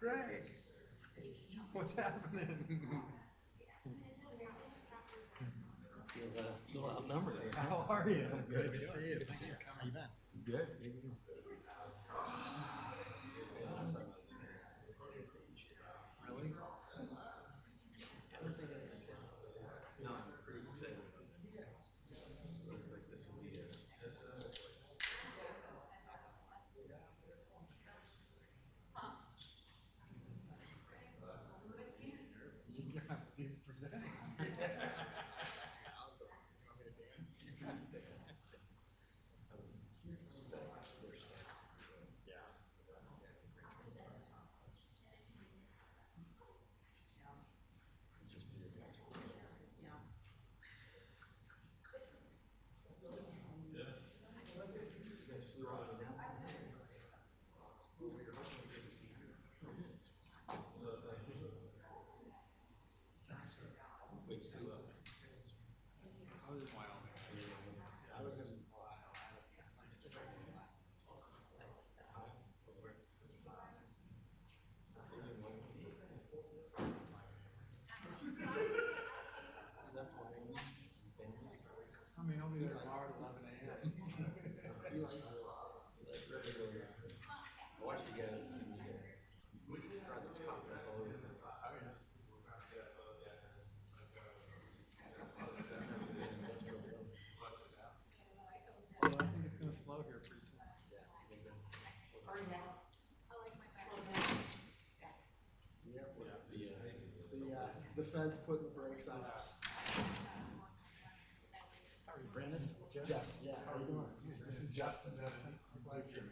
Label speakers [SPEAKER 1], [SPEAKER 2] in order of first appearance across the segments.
[SPEAKER 1] Greg, what's happening?
[SPEAKER 2] Feel a little outnumbered there.
[SPEAKER 1] How are you? Good to see you. Thanks for coming.
[SPEAKER 2] Good.
[SPEAKER 1] Really?
[SPEAKER 2] No, I'm pretty excited. Looks like this will be a.
[SPEAKER 1] You have to be presenting. I was in Ohio. I mean, I'll be there tomorrow at 11 a.m.
[SPEAKER 2] I watched you guys.
[SPEAKER 1] Well, I think it's going to slow here pretty soon.
[SPEAKER 3] Yep, what's the fence putting the brakes on us.
[SPEAKER 1] How are you, Brandon?
[SPEAKER 3] Jess, yeah, how are you doing?
[SPEAKER 1] This is Justin. Justin. Glad you're here.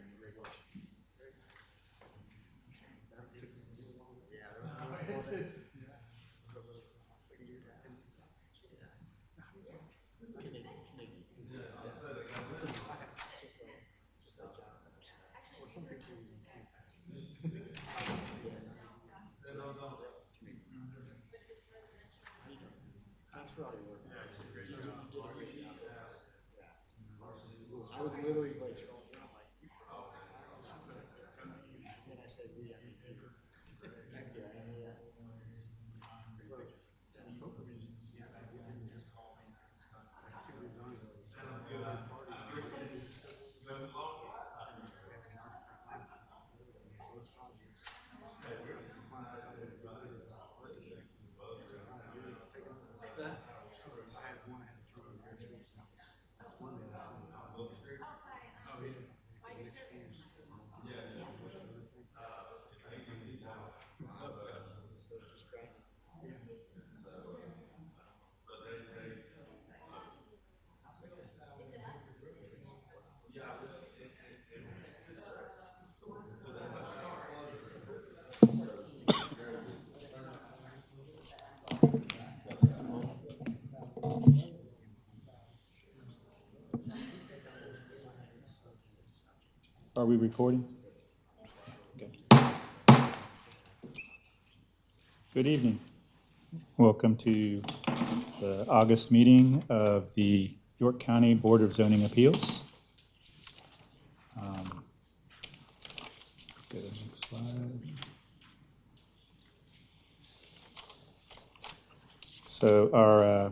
[SPEAKER 3] Thanks for all your work. I was literally like scrolling through, I'm like, and I said, we, I mean,
[SPEAKER 4] Are we recording? Okay. Good evening. Welcome to the August meeting of the York County Board of Zoning Appeals. Go to the next slide. So our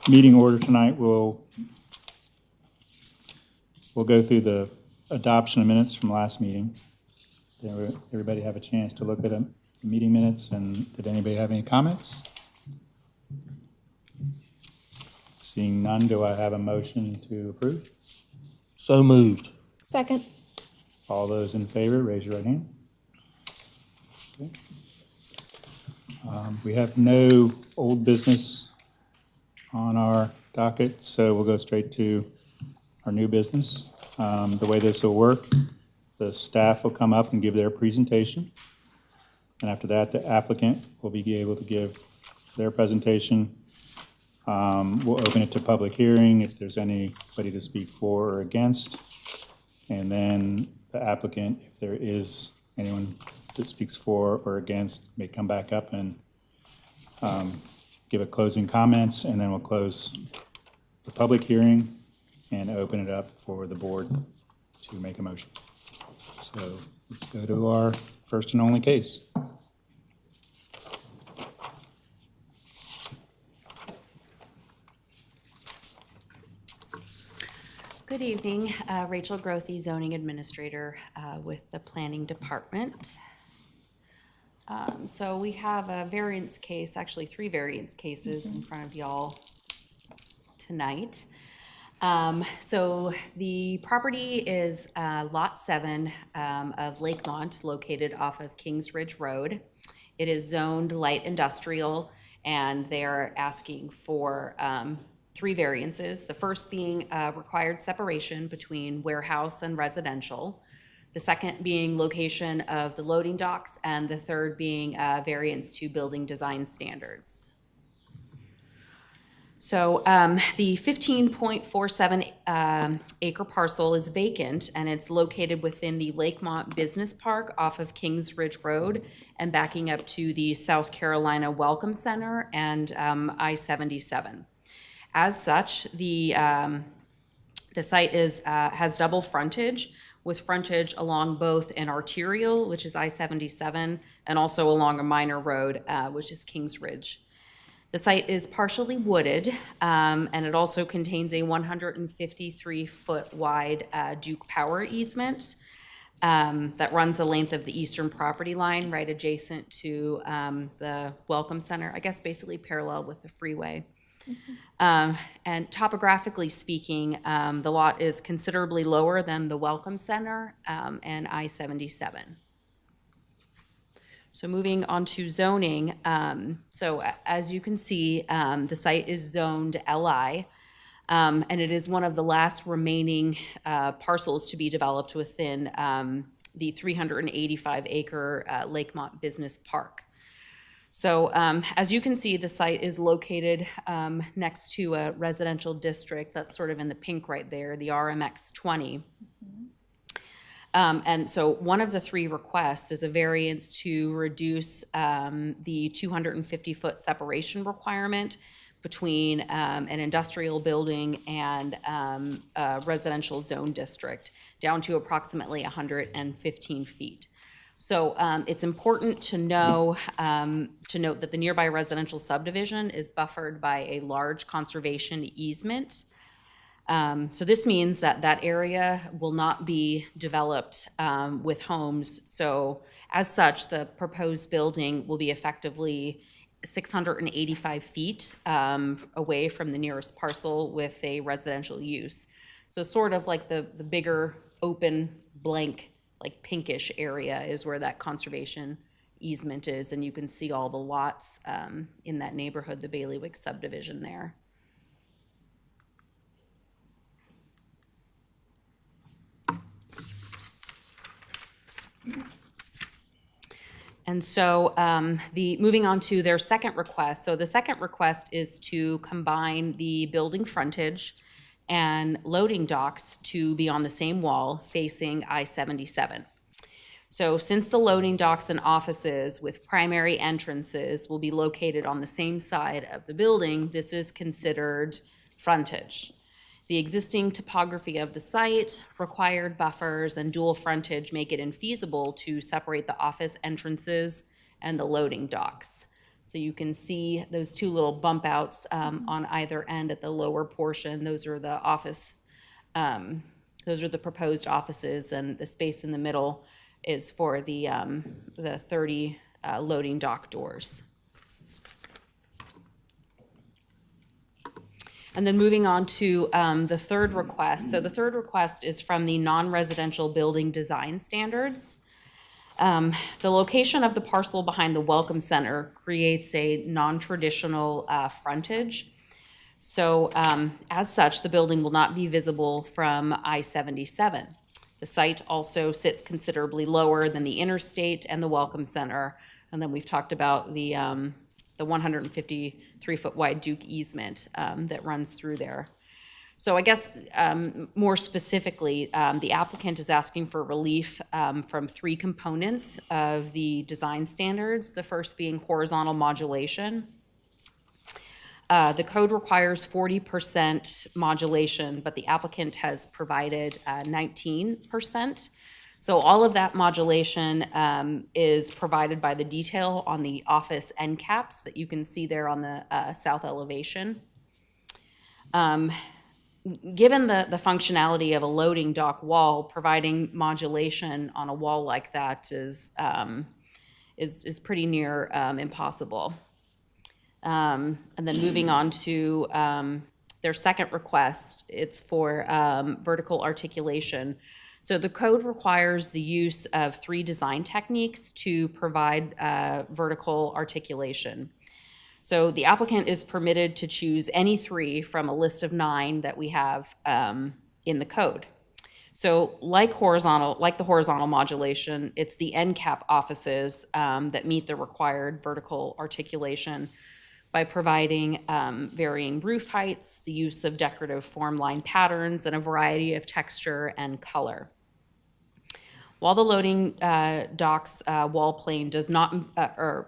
[SPEAKER 4] meeting order tonight will we'll go through the adoption of minutes from last meeting. Did everybody have a chance to look at the meeting minutes, and did anybody have any comments? Seeing none, do I have a motion to approve?
[SPEAKER 2] So moved.
[SPEAKER 5] Second.
[SPEAKER 4] All those in favor, raise your right hand. Okay. We have no old business on our docket, so we'll go straight to our new business. The way this will work, the staff will come up and give their presentation. And after that, the applicant will be able to give their presentation. We'll open it to public hearing if there's anybody to speak for or against. And then the applicant, if there is anyone that speaks for or against, may come back up and give a closing comments, and then we'll close the public hearing and open it up for the board to make a motion. So let's go to our first and only case.
[SPEAKER 5] Good evening, Rachel Grothy, Zoning Administrator with the Planning Department. So we have a variance case, actually 3 variance cases in front of y'all tonight. So the property is Lot 7 of Lakemont, located off of Kings Ridge Road. It is zoned light industrial, and they're asking for 3 variances. The first being required separation between warehouse and residential. The second being location of the loading docks, and the third being variance to building design standards. So the 15.47 acre parcel is vacant, and it's located within the Lakemont Business Park off of Kings Ridge Road and backing up to the South Carolina Welcome Center and I-77. As such, the site has double frontage, with frontage along both an arterial, which is I-77, and also along a minor road, which is Kings Ridge. The site is partially wooded, and it also contains a 153-foot wide Duke power easement that runs the length of the eastern property line, right adjacent to the Welcome Center, I guess basically parallel with the freeway. And topographically speaking, the lot is considerably lower than the Welcome Center and I-77. So moving on to zoning, so as you can see, the site is zoned LI, and it is one of the last remaining parcels to be developed within the 385-acre Lakemont Business Park. So as you can see, the site is located next to a residential district that's sort of in the pink right there, the RMX 20. And so one of the 3 requests is a variance to reduce the 250-foot separation requirement between an industrial building and a residential zone district down to approximately 115 feet. So it's important to note that the nearby residential subdivision is buffered by a large conservation easement. So this means that that area will not be developed with homes. So as such, the proposed building will be effectively 685 feet away from the nearest parcel with a residential use. So sort of like the bigger open blank, like pinkish area is where that conservation easement is, and you can see all the lots in that neighborhood, the Bailiwick subdivision there. And so moving on to their second request. So the second request is to combine the building frontage and loading docks to be on the same wall facing I-77. So since the loading docks and offices with primary entrances will be located on the same side of the building, this is considered frontage. The existing topography of the site, required buffers, and dual frontage make it infeasible to separate the office entrances and the loading docks. So you can see those 2 little bump outs on either end at the lower portion. Those are the office, those are the proposed offices, and the space in the middle is for the 30 loading dock doors. And then moving on to the third request. So the third request is from the non-residential building design standards. The location of the parcel behind the Welcome Center creates a non-traditional frontage. So as such, the building will not be visible from I-77. The site also sits considerably lower than the interstate and the Welcome Center. And then we've talked about the 153-foot wide Duke easement that runs through there. So I guess more specifically, the applicant is asking for relief from 3 components of the design standards, the first being horizontal modulation. The code requires 40% modulation, but the applicant has provided 19%. So all of that modulation is provided by the detail on the office end caps that you can see there on the south elevation. Given the functionality of a loading dock wall, providing modulation on a wall like that is pretty near impossible. And then moving on to their second request, it's for vertical articulation. So the code requires the use of 3 design techniques to provide vertical articulation. So the applicant is permitted to choose any 3 from a list of 9 that we have in the code. So like the horizontal modulation, it's the end cap offices that meet the required vertical articulation by providing varying roof heights, the use of decorative form line patterns, and a variety of texture and color. While the loading docks wall plane does not, the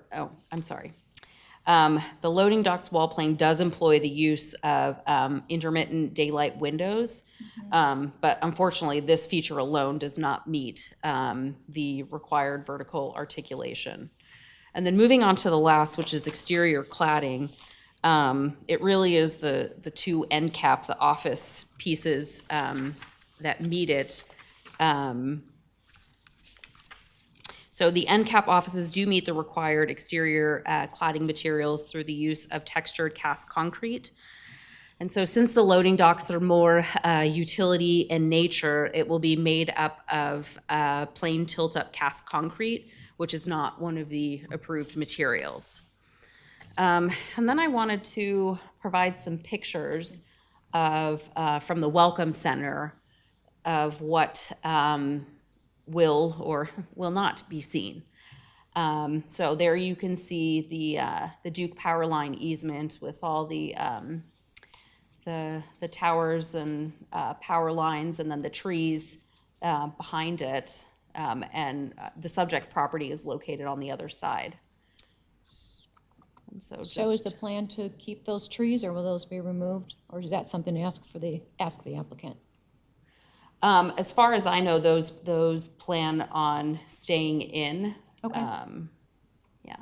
[SPEAKER 5] loading docks wall plane does employ the use of intermittent daylight windows, but unfortunately, this feature alone does not meet the required vertical articulation. And then moving on to the last, which is exterior cladding, it really is the 2 end cap, the office pieces that meet it. So the end cap offices do meet the required exterior cladding materials through the use of textured cast concrete. And so since the loading docks are more utility in nature, it will be made up of plain tilt-up cast concrete, which is not one of the approved materials. And then I wanted to provide some pictures of from the Welcome Center of what will or will not be seen. So there you can see the Duke power line easement with all the towers and power lines, and then the trees behind it. And the subject property is located on the other side. And
[SPEAKER 6] So is the plan to keep those trees, or will those be removed? Or is that something to ask the applicant?
[SPEAKER 5] As far as I know, those plan on staying in.
[SPEAKER 6] Okay.
[SPEAKER 5] Yeah.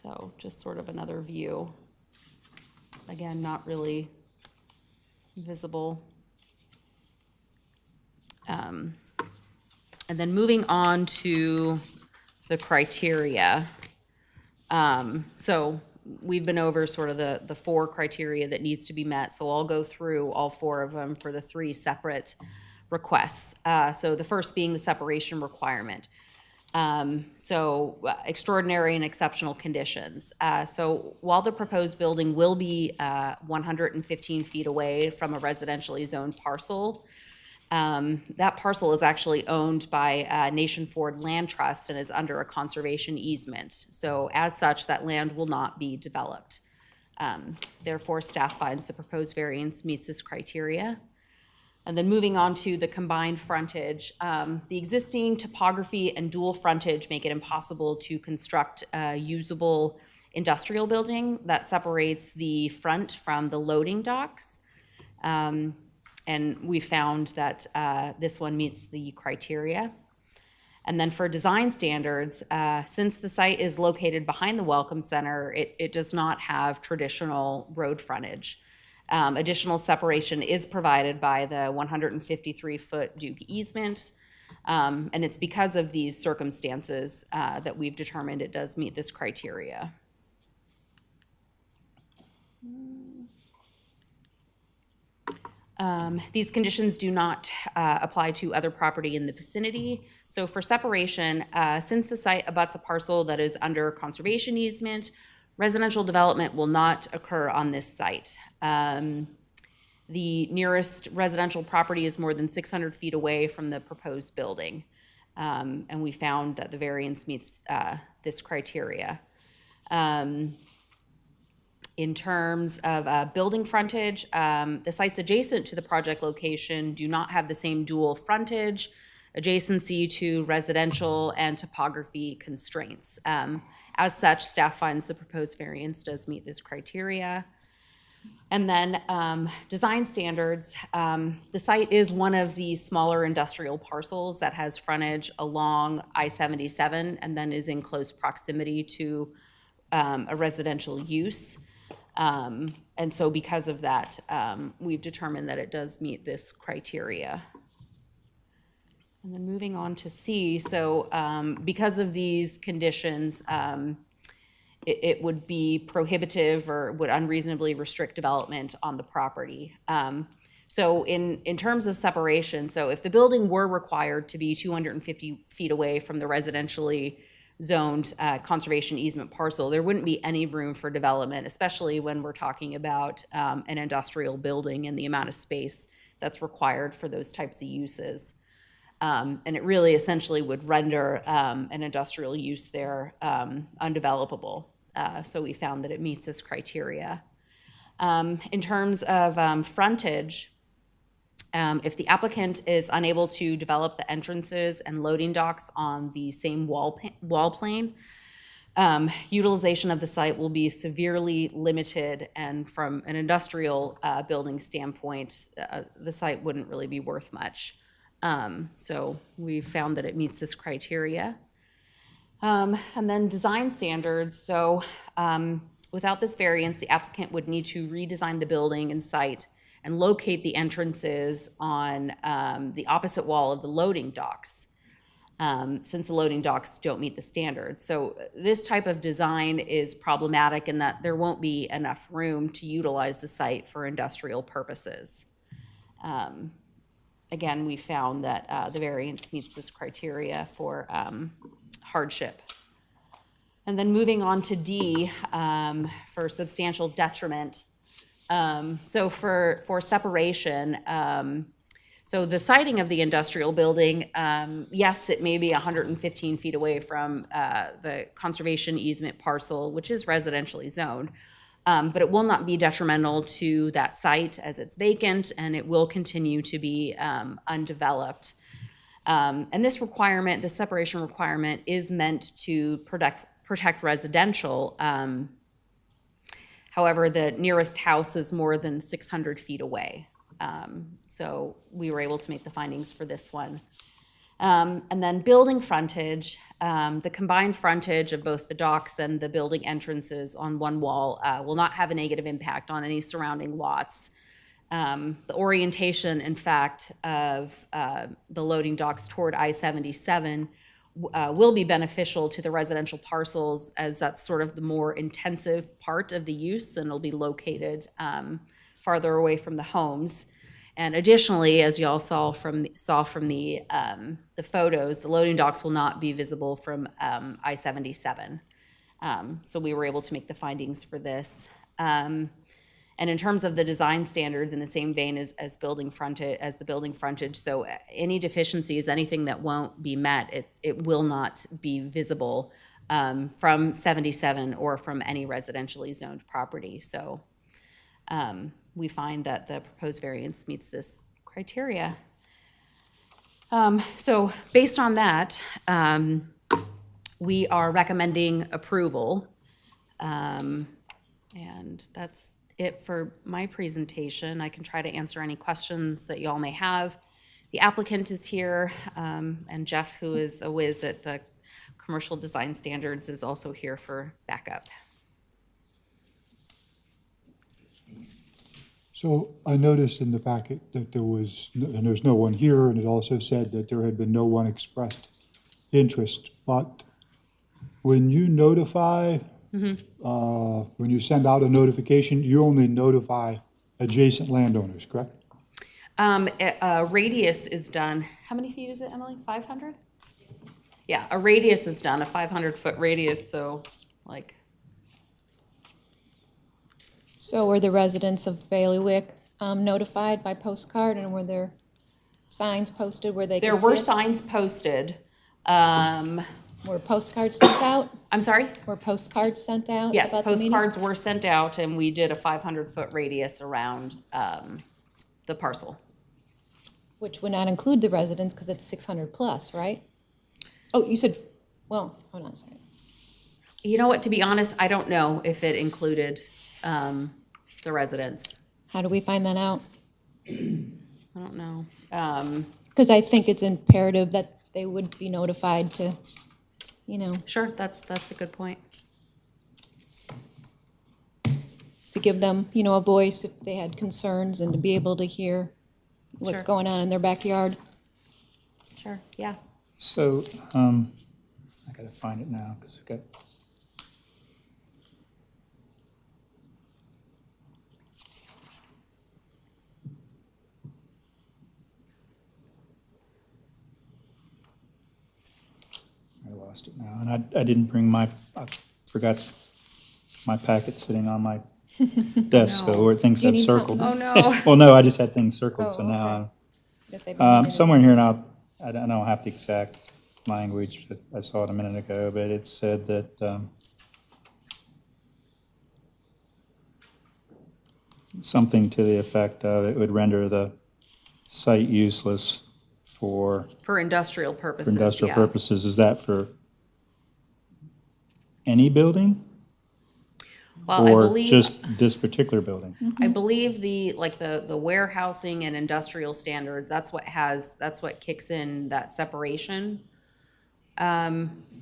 [SPEAKER 5] So just sort of another view. Again, not really visible. And then moving on to the criteria. So we've been over sort of the 4 criteria that needs to be met. So I'll go through all 4 of them for the 3 separate requests. So the first being the separation requirement. Extraordinary and exceptional conditions. So while the proposed building will be 115 feet away from a residentially zoned parcel, that parcel is actually owned by Nation Ford Land Trust and is under a conservation easement. So as such, that land will not be developed. Therefore, staff finds the proposed variance meets this criteria. And then moving on to the combined frontage, the existing topography and dual frontage make it impossible to construct a usable industrial building that separates the front from the loading docks. And we found that this one meets the criteria. And then for design standards, since the site is located behind the Welcome Center, it does not have traditional road frontage. Additional separation is provided by the 153-foot Duke easement. And it's because of these circumstances that we've determined it does meet this criteria. These conditions do not apply to other property in the vicinity. So for separation, since the site abuts a parcel that is under conservation easement, residential development will not occur on this site. The nearest residential property is more than 600 feet away from the proposed building. And we found that the variance meets this criteria. In terms of building frontage, the sites adjacent to the project location do not have the same dual frontage, adjacency to residential, and topography constraints. As such, staff finds the proposed variance does meet this criteria. And then design standards. The site is one of the smaller industrial parcels that has frontage along I-77 and then is in close proximity to a residential use. And so because of that, we've determined that it does meet this criteria. And then moving on to C, so because of these conditions, it would be prohibitive or would unreasonably restrict development on the property. So in terms of separation, so if the building were required to be 250 feet away from the residentially zoned conservation easement parcel, there wouldn't be any room for development, especially when we're talking about an industrial building and the amount of space that's required for those types of uses. And it really essentially would render an industrial use there undevelopable. So we found that it meets this criteria. In terms of frontage, if the applicant is unable to develop the entrances and loading docks on the same wall plane, utilization of the site will be severely limited, and from an industrial building standpoint, the site wouldn't really be worth much. So we found that it meets this criteria. And then design standards. So without this variance, the applicant would need to redesign the building and site and locate the entrances on the opposite wall of the loading docks, since the loading docks don't meet the standards. So this type of design is problematic in that there won't be enough room to utilize the site for industrial purposes. Again, we found that the variance meets this criteria for hardship. And then moving on to D, for substantial detriment. So for separation, so the siting of the industrial building, yes, it may be 115 feet away from the conservation easement parcel, which is residentially zoned, but it will not be detrimental to that site as it's vacant, and it will continue to be undeveloped. And this requirement, the separation requirement, is meant to protect residential. However, the nearest house is more than 600 feet away. So we were able to make the findings for this one. And then building frontage, the combined frontage of both the docks and the building entrances on one wall will not have a negative impact on any surrounding lots. The orientation, in fact, of the loading docks toward I-77 will be beneficial to the residential parcels, as that's sort of the more intensive part of the use, and it'll be located farther away from the homes. And additionally, as you all saw from the photos, the loading docks will not be visible from I-77. So we were able to make the findings for this. And in terms of the design standards, in the same vein as the building frontage, so any deficiencies, anything that won't be met, it will not be visible from 77 or from any residentially zoned property. So we find that the proposed variance meets this criteria. So based on that, we are recommending approval. And that's it for my presentation. I can try to answer any questions that y'all may have. The applicant is here, and Jeff, who is a whiz at the commercial design standards, is also here for backup.
[SPEAKER 7] So I noticed in the packet that there was, and there's no one here, and it also said that there had been no one expressed interest. But when you notify, when you send out a notification, you only notify adjacent landowners, correct?
[SPEAKER 5] A radius is done. How many feet is it, Emily? 500? Yeah, a radius is done, a 500-foot radius, so like.
[SPEAKER 6] So were the residents of Bailiwick notified by postcard, and were there signs posted where they could
[SPEAKER 5] There
[SPEAKER 6] see
[SPEAKER 5] were
[SPEAKER 6] it?
[SPEAKER 5] signs posted.
[SPEAKER 6] Were postcards sent out?
[SPEAKER 5] I'm sorry?
[SPEAKER 6] Were postcards sent out?
[SPEAKER 5] Yes,
[SPEAKER 6] about the meeting?
[SPEAKER 5] postcards were sent out, and we did a 500-foot radius around the parcel.
[SPEAKER 6] Which would not include the residents, because it's 600 plus, right? Oh, you said, well, hold on a second.
[SPEAKER 5] You know what, to be honest, I don't know if it included the residents.
[SPEAKER 6] How do we find that out?
[SPEAKER 5] I don't know.
[SPEAKER 6] Because I think it's imperative that they would be notified to,
[SPEAKER 5] Sure, that's a good point.
[SPEAKER 6] to give them, a voice if they had concerns and to be able to hear what's
[SPEAKER 5] Sure.
[SPEAKER 6] going on in their backyard.
[SPEAKER 5] Sure, yeah.
[SPEAKER 4] So, I gotta find it now, because we've got. I lost it now, and I didn't bring I forgot my packet sitting on my desk, so
[SPEAKER 5] No.
[SPEAKER 4] where things
[SPEAKER 6] Do you
[SPEAKER 4] have
[SPEAKER 6] need
[SPEAKER 4] circled.
[SPEAKER 6] something?
[SPEAKER 5] Oh, no.
[SPEAKER 4] Well, no, I just had things circled,
[SPEAKER 6] Oh,
[SPEAKER 4] so now
[SPEAKER 6] okay.
[SPEAKER 4] I'm.
[SPEAKER 6] Guess I've been needing it.
[SPEAKER 4] Somewhere in here now, I don't have the exact language, but I saw it a minute ago, but it said that, something to the effect of it would render the site useless for
[SPEAKER 5] For industrial purposes,
[SPEAKER 4] industrial
[SPEAKER 5] yeah.
[SPEAKER 4] purposes. Is that for any building?
[SPEAKER 5] Well, I
[SPEAKER 4] Or
[SPEAKER 5] believe,
[SPEAKER 4] just this particular building?
[SPEAKER 5] I believe the warehousing and industrial standards, that's what kicks in that separation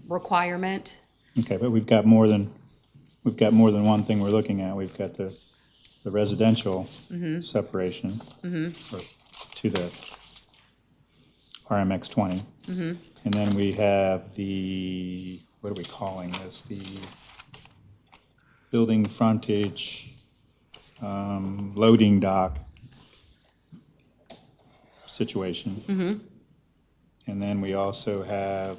[SPEAKER 5] requirement.
[SPEAKER 4] Okay, but we've got more than one thing we're looking at. We've got the residential separation or to the RMX 20. And then we have what are we calling this? The building frontage, loading dock situation. And then we also have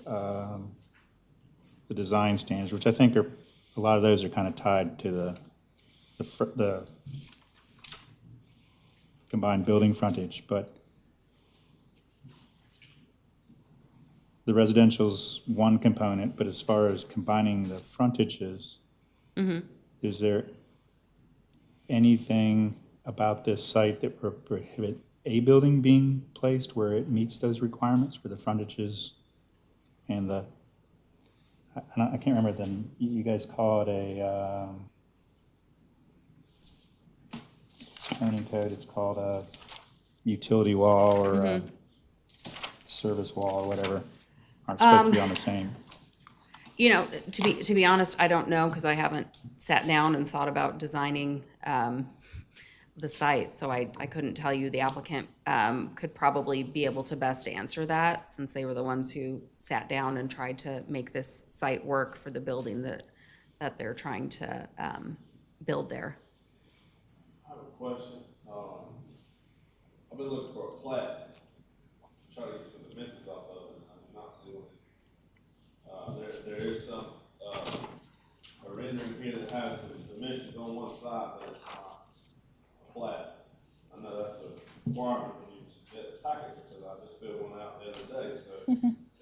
[SPEAKER 4] the design standards, which I think a lot of those are kind of tied to the combined building frontage, but the residential's one component, but as far as combining the frontages, is there anything about this site that would prohibit a building being placed where it meets those requirements for the frontages and I can't remember you guys call it a, zoning code, it's called a utility wall or a service wall or whatever, aren't supposed to be on the same.
[SPEAKER 5] To be honest, I don't know, because I haven't sat down and thought about designing the site, so I couldn't tell you. The applicant could probably be able to best answer that, since they were the ones who sat down and tried to make this site work for the building that they're trying to build there.
[SPEAKER 8] I have a question. I've been looking for a plat to try to get some dimensions off of it, and I'm not seeing it. There is some, a rendering here that has some dimensions on one side, but it's not a plat. I know that's a requirement when you get a packet, because I just filled one out the other day, so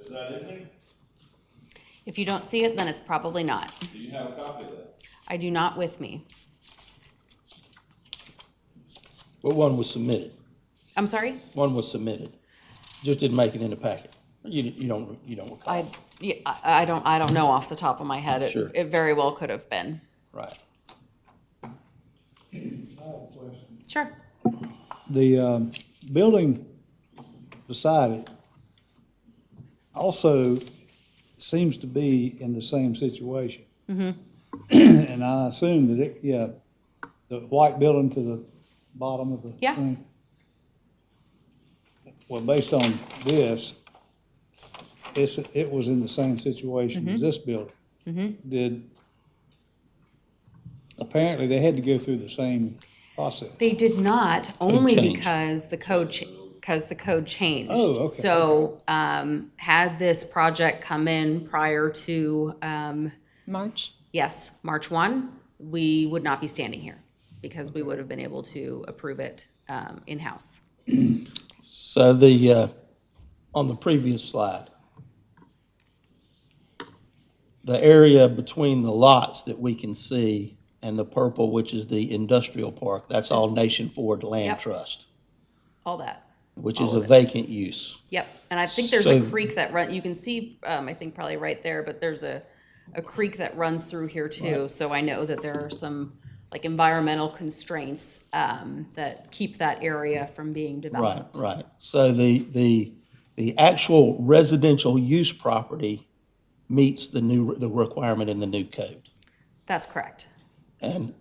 [SPEAKER 8] is that in there?
[SPEAKER 5] If you don't see it, then it's probably not.
[SPEAKER 8] Do you have a copy of that?
[SPEAKER 5] I do not with me.
[SPEAKER 9] But one was submitted.
[SPEAKER 5] I'm sorry?
[SPEAKER 9] One was submitted. Just didn't make it in the packet. You don't recall.
[SPEAKER 5] I don't know off the top of my head.
[SPEAKER 9] Sure.
[SPEAKER 5] It very well could have been.
[SPEAKER 9] Right.
[SPEAKER 5] Sure.
[SPEAKER 10] The building beside it also seems to be in the same situation. And I assume that the white building to the bottom of the
[SPEAKER 5] Yeah.
[SPEAKER 10] thing. Well, based on this, it was in the same situation as this building. Apparently, they had to go through the same process.
[SPEAKER 5] They did not, only
[SPEAKER 9] changed.
[SPEAKER 5] because the code changed.
[SPEAKER 10] Oh, okay.
[SPEAKER 5] So, had this project come in prior to,
[SPEAKER 6] March?
[SPEAKER 5] yes, March 1, we would not be standing here, because we would have been able to approve it in-house.
[SPEAKER 9] So on the previous slide, the area between the lots that we can see and the purple, which is the industrial park, that's all Nation Ford Land
[SPEAKER 5] Yep.
[SPEAKER 9] Trust,
[SPEAKER 5] All that.
[SPEAKER 9] which
[SPEAKER 5] All
[SPEAKER 9] is a
[SPEAKER 5] of it.
[SPEAKER 9] vacant use.
[SPEAKER 5] Yep, and I think there's a
[SPEAKER 9] So-
[SPEAKER 5] creek that you can see, I think probably right there, but there's a creek that runs through here too. So I know that there are some like environmental constraints, that keep that area from being
[SPEAKER 9] Right,
[SPEAKER 5] developed.
[SPEAKER 9] right. So the actual residential use property meets the requirement in the new code.
[SPEAKER 5] That's correct.
[SPEAKER 9] And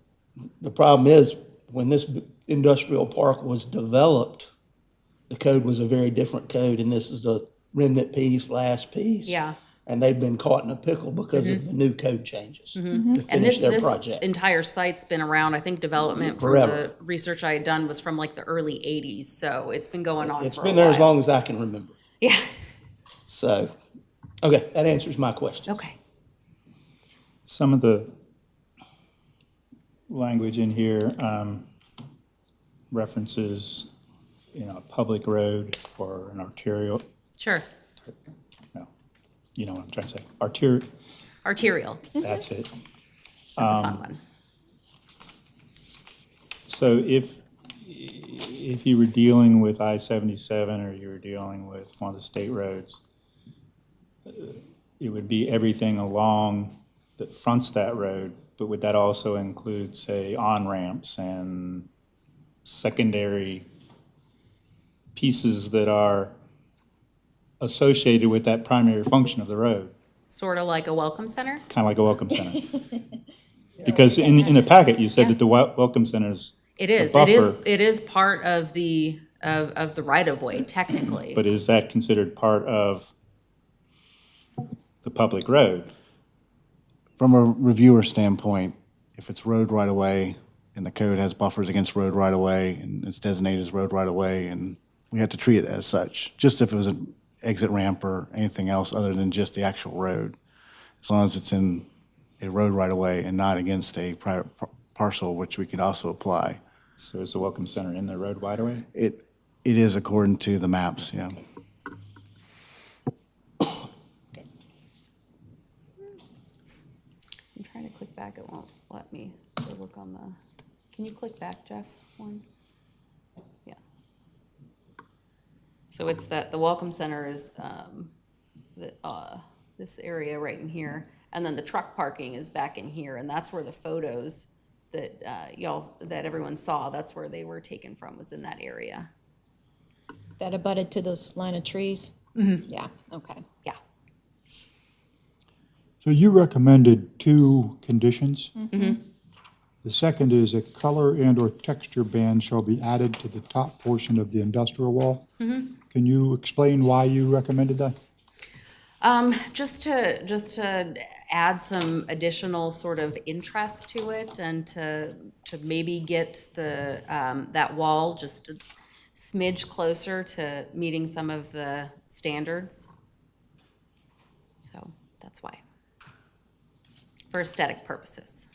[SPEAKER 9] the problem is, when this industrial park was developed, the code was a very different code, and this is a remnant piece, last piece.
[SPEAKER 5] Yeah.
[SPEAKER 9] And they've been caught in a pickle because of the new code changes to
[SPEAKER 5] And
[SPEAKER 9] finish their
[SPEAKER 5] this
[SPEAKER 9] project.
[SPEAKER 5] entire site's been around, I think development from
[SPEAKER 9] Forever.
[SPEAKER 5] the research I had done was from like the early 80s, so it's been going on
[SPEAKER 9] It's
[SPEAKER 5] for a
[SPEAKER 9] been there as
[SPEAKER 5] while.
[SPEAKER 9] long as I can remember.
[SPEAKER 5] Yeah,
[SPEAKER 9] So, okay, that answers my question.
[SPEAKER 5] okay.
[SPEAKER 4] Some of the language in here references, a public road or an arterial,
[SPEAKER 5] Sure.
[SPEAKER 4] no, you know what I'm trying to say,
[SPEAKER 5] Arterial,
[SPEAKER 4] that's it.
[SPEAKER 5] that's a fun one.
[SPEAKER 4] So if you were dealing with I-77 or you were dealing with one of the state roads, it would be everything along that fronts that road, but would that also include, say, on-ramps and secondary pieces that are associated with that primary function of the road,
[SPEAKER 5] Sort of like a welcome center?
[SPEAKER 4] kind of like a welcome center? Because in the packet, you said
[SPEAKER 5] Yeah.
[SPEAKER 4] that the welcome centers.
[SPEAKER 5] It is,
[SPEAKER 4] the
[SPEAKER 5] it is,
[SPEAKER 4] buffer,
[SPEAKER 5] it is part of the right of way technically.
[SPEAKER 4] But is that considered part of the public road?
[SPEAKER 11] From a reviewer standpoint, if it's road right of way and the code has buffers against road right of way and it's designated as road right of way, and we have to treat it as such, just if it was an exit ramp or anything else other than just the actual road, as long as it's in a road right of way and not against a private parcel, which we could also apply.
[SPEAKER 4] So is the welcome center in the road wide away?
[SPEAKER 11] It is according to the maps, yeah.
[SPEAKER 5] I'm trying to click back, it won't let me. So look on the, can you click back, Jeff, one? Yeah. So it's that, the welcome center is, this area right in here. And then the truck parking is back in here, and that's where the photos that, that everyone saw, that's where they were taken from, was in that area.
[SPEAKER 6] That abutted to those line of trees? Yeah, okay.
[SPEAKER 5] Yeah.
[SPEAKER 7] So you recommended two conditions. The second is a color and/or texture band shall be added to the top portion of the industrial wall. Can you explain why you recommended that?
[SPEAKER 5] Just to add some additional sort of interest to it, and to maybe get the, that wall just a smidge closer to meeting some of the standards. So that's why. For aesthetic purposes.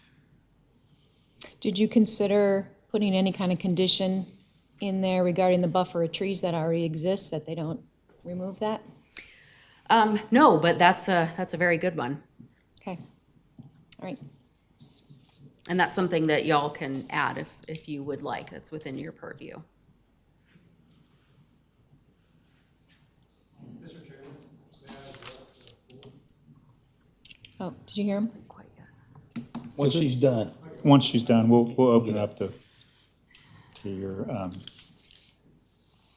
[SPEAKER 6] Did you consider putting any kind of condition in there regarding the buffer of trees that already exists, that they don't remove that?
[SPEAKER 5] No, but that's a very good one.
[SPEAKER 6] Okay, all right.
[SPEAKER 5] And that's something that y'all can add if you would like. That's within your purview.
[SPEAKER 1] Mr. Chairman, may I address the pool?
[SPEAKER 6] Oh, did you hear him?
[SPEAKER 5] Quite yet.
[SPEAKER 9] Once she's done.
[SPEAKER 4] Once she's done, we'll open up to your,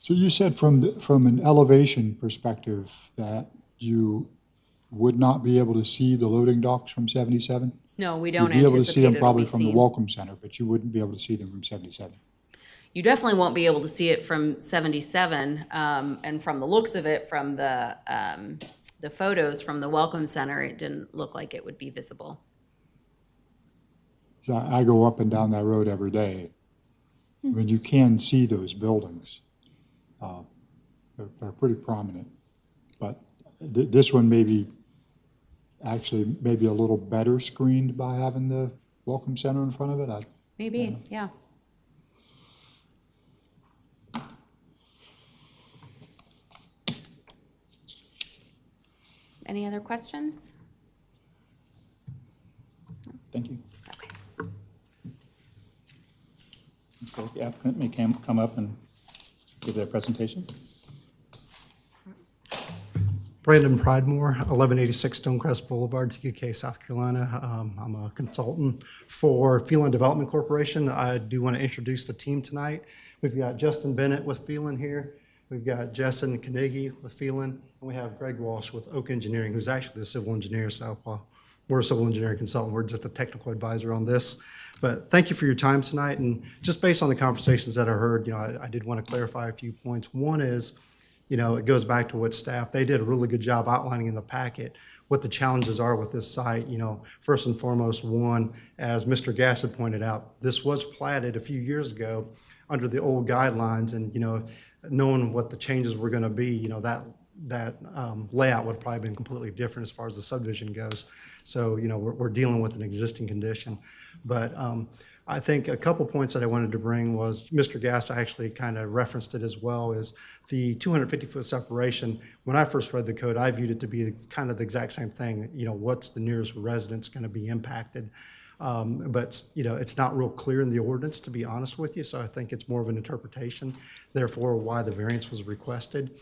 [SPEAKER 7] So you said from an elevation perspective that you would not be able to see the loading docks from 77?
[SPEAKER 5] No, we don't
[SPEAKER 7] You'd be able to see
[SPEAKER 5] anticipate
[SPEAKER 7] them
[SPEAKER 5] it'll
[SPEAKER 7] probably
[SPEAKER 5] be
[SPEAKER 7] from the
[SPEAKER 5] seen.
[SPEAKER 7] Welcome Center, but you wouldn't be able to see them from 77.
[SPEAKER 5] You definitely won't be able to see it from 77, and from the looks of it, from the photos from the Welcome Center, it didn't look like it would be visible.
[SPEAKER 7] So I go up and down that road every day. I mean, you can see those buildings. They're pretty prominent. But this one may be actually maybe a little better screened by having the Welcome Center in front of it.
[SPEAKER 5] Maybe, yeah. Any other questions?
[SPEAKER 4] thank you.
[SPEAKER 5] Okay.
[SPEAKER 4] Okay, the applicant may come up and give their presentation.
[SPEAKER 12] Brandon Pridemore, 1186 Stonecrest Boulevard, TQK, South Carolina. I'm a consultant for Phelan Development Corporation. I do want to introduce the team tonight. We've got Justin Bennett with Phelan here. We've got Jessen Knigge with Phelan, and we have Greg Walsh with Oak Engineering, who's actually the civil engineer. So we're a civil engineering consultant. We're just a technical advisor on this. But thank you for your time tonight. And just based on the conversations that I heard, I did want to clarify a few points. One is, it goes back to what staff, they did a really good job outlining in the packet what the challenges are with this site. First and foremost, one, as Mr. Gass had pointed out, this was platted a few years ago under the old guidelines, and, knowing what the changes were going to be, that layout would have probably been completely different as far as the subdivision goes. So, we're dealing with an existing condition. But I think a couple points that I wanted to bring was, Mr. Gass actually kind of referenced it as well, is the 250-foot separation. When I first read the code, I viewed it to be kind of the exact same thing. What's the nearest residence going to be impacted? But it's not real clear in the ordinance, to be honest with you. So I think it's more of an interpretation, therefore why the variance was requested,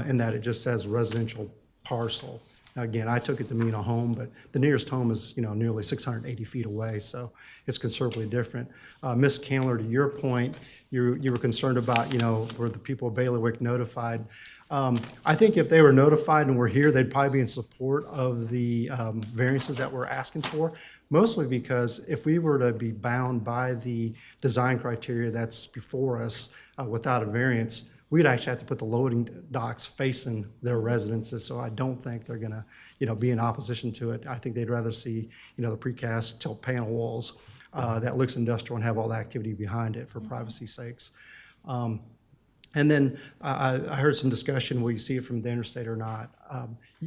[SPEAKER 12] in that it just says residential parcel. Now, again, I took it to mean a home, but the nearest home is, nearly 680 feet away, so it's considerably different. Ms. Candler, to your point, you were concerned about, were the people of Bailiwick notified? I think if they were notified and were here, they'd probably be in support of the variances that we're asking for, mostly because if we were to be bound by the design criteria that's before us without a variance, we'd actually have to put the loading docks facing their residences. So I don't think they're going to, be in opposition to it. I think they'd rather see, the precast tilt panel walls that looks industrial and have all the activity behind it for privacy sakes. And then I heard some discussion, will you see it from the interstate or not?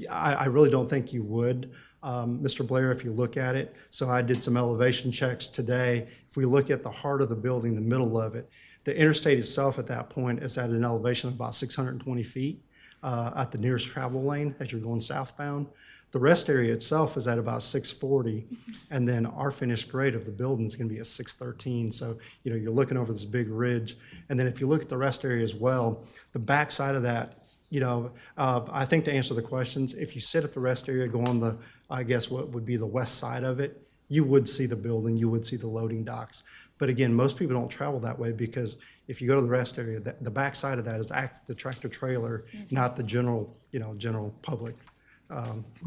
[SPEAKER 12] I really don't think you would, Mr. Blair, if you look at it. So I did some elevation checks today. If we look at the heart of the building, the middle of it, the interstate itself at that point is at an elevation of about 620 feet at the nearest travel lane as you're going southbound. The rest area itself is at about 640, and then our finished grade of the building is going to be at 613. So, you're looking over this big ridge. And then if you look at the rest area as well, the back side of that, I think to answer the questions, if you sit at the rest area, go on I guess what would be the west side of it, you would see the building, you would see the loading docks. But again, most people don't travel that way because if you go to the rest area, the back side of that is the tractor trailer, not the general public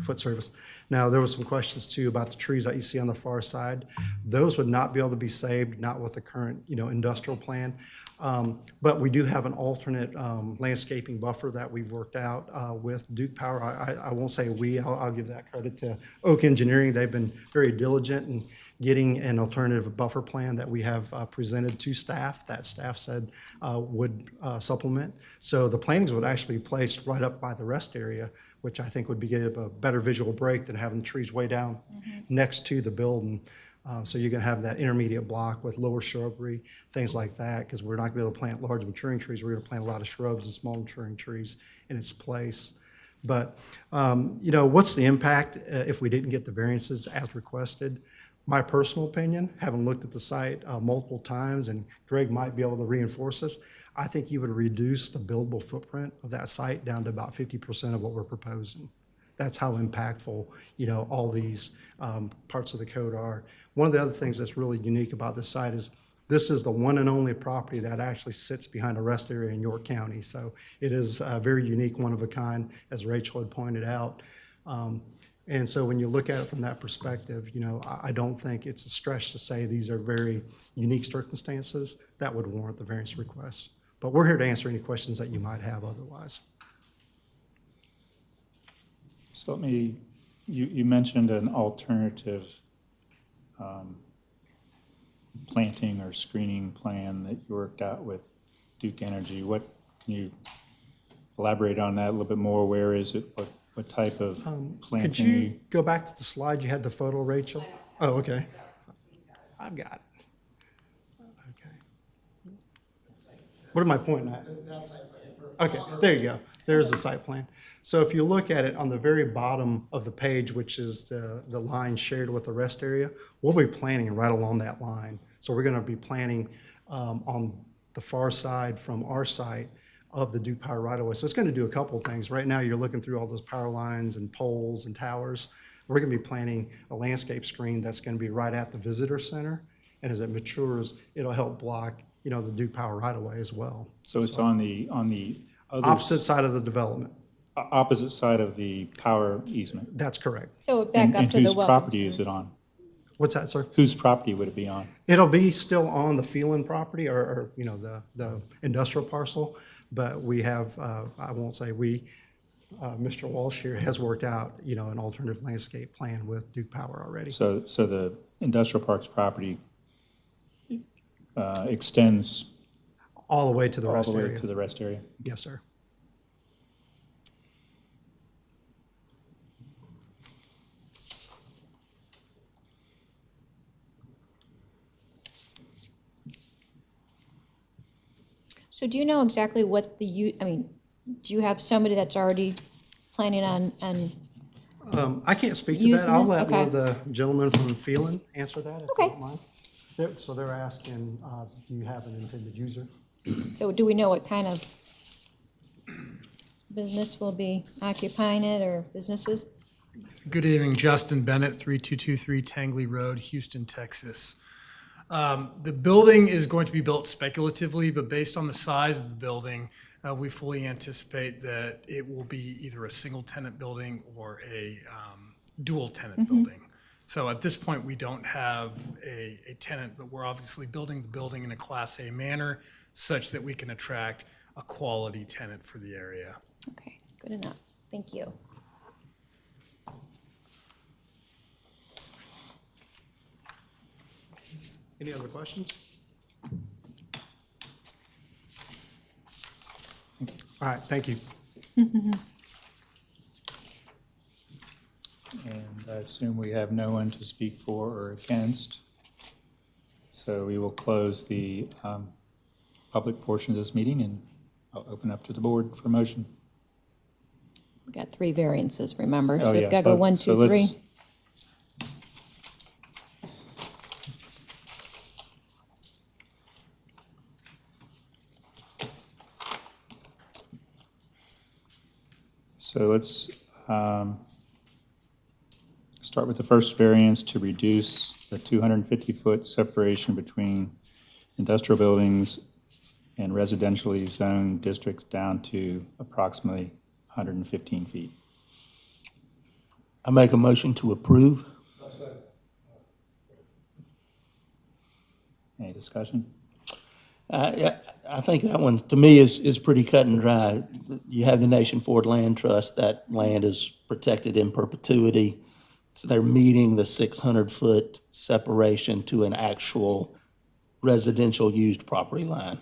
[SPEAKER 12] foot service. Now, there was some questions too about the trees that you see on the far side. Those would not be able to be saved, not with the current, industrial plan. But we do have an alternate landscaping buffer that we've worked out with Duke Power. I won't say we, I'll give that credit to Oak Engineering. They've been very diligent in getting an alternative buffer plan that we have presented to staff, that staff said would supplement. So the plantings would actually be placed right up by the rest area, which I think would give a better visual break than having the trees way down next to the building. So you're going to have that intermediate block with lower shrubbery, things like that, because we're not going to be able to plant large maturing trees. We're going to plant a lot of shrubs and small maturing trees in its place. But, what's the impact if we didn't get the variances as requested? My personal opinion, having looked at the site multiple times, and Greg might be able to reinforce this, I think you would reduce the buildable footprint of that site down to about 50% of what we're proposing. That's how impactful, all these parts of the code are. One of the other things that's really unique about this site is this is the one and only property that actually sits behind a rest area in York County. So it is a very unique, one of a kind, as Rachel had pointed out. And so when you look at it from that perspective, I don't think it's a stretch to say these are very unique circumstances that would warrant the variance request. But we're here to answer any questions that you might have otherwise.
[SPEAKER 4] So you mentioned an alternative planting or screening plan that you worked out with Duke Energy. Can you elaborate on that a little bit more? Where is it? What type of planting?
[SPEAKER 12] Could you go back to the slide? You had the photo, Rachel? Oh, okay. I've got it. Okay. What am I pointing at? Okay, there you go. There's the site plan. So if you look at it on the very bottom of the page, which is the line shared with the rest area, we'll be planting right along that line. So we're going to be planting on the far side from our site of the Duke Power right of way. So it's going to do a couple of things. Right now, you're looking through all those power lines and poles and towers. We're going to be planting a landscape screen that's going to be right at the visitor center. And as it matures, it'll help block, the Duke Power right of way as well.
[SPEAKER 4] So it's on the other
[SPEAKER 12] Opposite side of the development.
[SPEAKER 4] opposite side of the power easement.
[SPEAKER 12] That's correct.
[SPEAKER 6] So back up to the
[SPEAKER 4] whose
[SPEAKER 6] welcome
[SPEAKER 4] property is
[SPEAKER 6] center.
[SPEAKER 4] it on?
[SPEAKER 12] What's that, sir?
[SPEAKER 4] Whose property would it be on?
[SPEAKER 12] It'll be still on the Phelan property or the industrial parcel, but we have, I won't say we, Mr. Walsh here has worked out, an alternative landscape plan with Duke Power already.
[SPEAKER 4] So the industrial parks property extends
[SPEAKER 12] All the way to the
[SPEAKER 4] all
[SPEAKER 12] rest
[SPEAKER 4] the way
[SPEAKER 12] area.
[SPEAKER 4] to the rest area?
[SPEAKER 12] Yes, sir.
[SPEAKER 6] So do you know exactly what do you have somebody that's already planning on
[SPEAKER 12] I can't speak to that.
[SPEAKER 6] Using
[SPEAKER 12] I'll
[SPEAKER 6] this?
[SPEAKER 12] let one of
[SPEAKER 6] Okay.
[SPEAKER 12] the gentlemen from Phelan answer that, if you
[SPEAKER 6] Okay.
[SPEAKER 12] don't mind. So they're asking, do you have an intended user?
[SPEAKER 6] so do we know what kind of business will be occupying it or businesses?
[SPEAKER 13] Good evening, Justin Bennett, 3223 Tangley Road, Houston, Texas. The building is going to be built speculatively, but based on the size of the building, we fully anticipate that it will be either a single-tenant building or a dual-tenant building. So at this point, we don't have a tenant, but we're obviously building the building in a Class A manner such that we can attract a quality tenant for the area.
[SPEAKER 6] Okay, good enough. Thank you.
[SPEAKER 12] Any other questions? All right, thank you.
[SPEAKER 4] And I assume we have no one to speak for or against. So we will close the public portion of this meeting, and I'll open up to the board for motion.
[SPEAKER 6] We got 3 variances, remember?
[SPEAKER 4] Oh,
[SPEAKER 6] So
[SPEAKER 4] yeah.
[SPEAKER 6] we've got to go 1,
[SPEAKER 4] So
[SPEAKER 6] 2, 3.
[SPEAKER 4] let's- So let's start with the first variance to reduce the 250-foot separation between industrial buildings and residentially zoned districts down to approximately 115 feet.
[SPEAKER 9] I make a motion to approve.
[SPEAKER 4] Any discussion?
[SPEAKER 9] I think that one, to me, is pretty cut and dry. You have the Nation Ford Land Trust, that land is protected in perpetuity. So they're meeting the 600-foot separation to an actual residential used property line.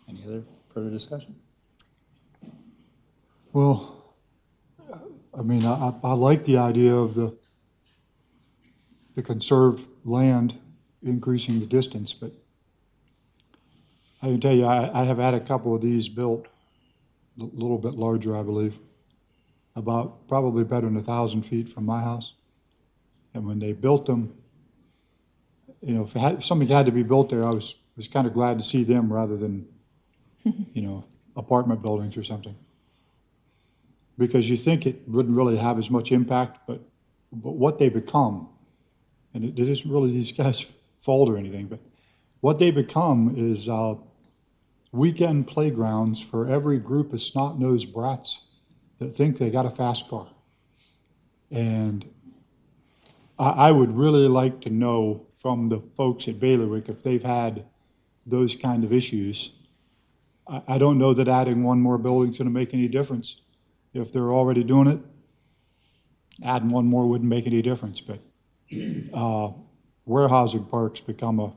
[SPEAKER 4] Any other further discussion?
[SPEAKER 7] Well, I mean, I like the idea of the conserved land increasing the distance, but I can tell you, I have had a couple of these built, a little bit larger, I believe, about probably better than 1,000 feet from my house. And when they built them, if something had to be built there, I was kind of glad to see them rather than, apartment buildings or something. Because you think it wouldn't really have as much impact, but what they become, and it isn't really these guys' fault or anything, but what they become is weekend playgrounds for every group of snot-nosed brats that think they got a fast car. And I would really like to know from the folks at Bailiwick if they've had those kind of issues. I don't know that adding one more building is going to make any difference. If they're already doing it, adding one more wouldn't make any difference, but warehousing parks become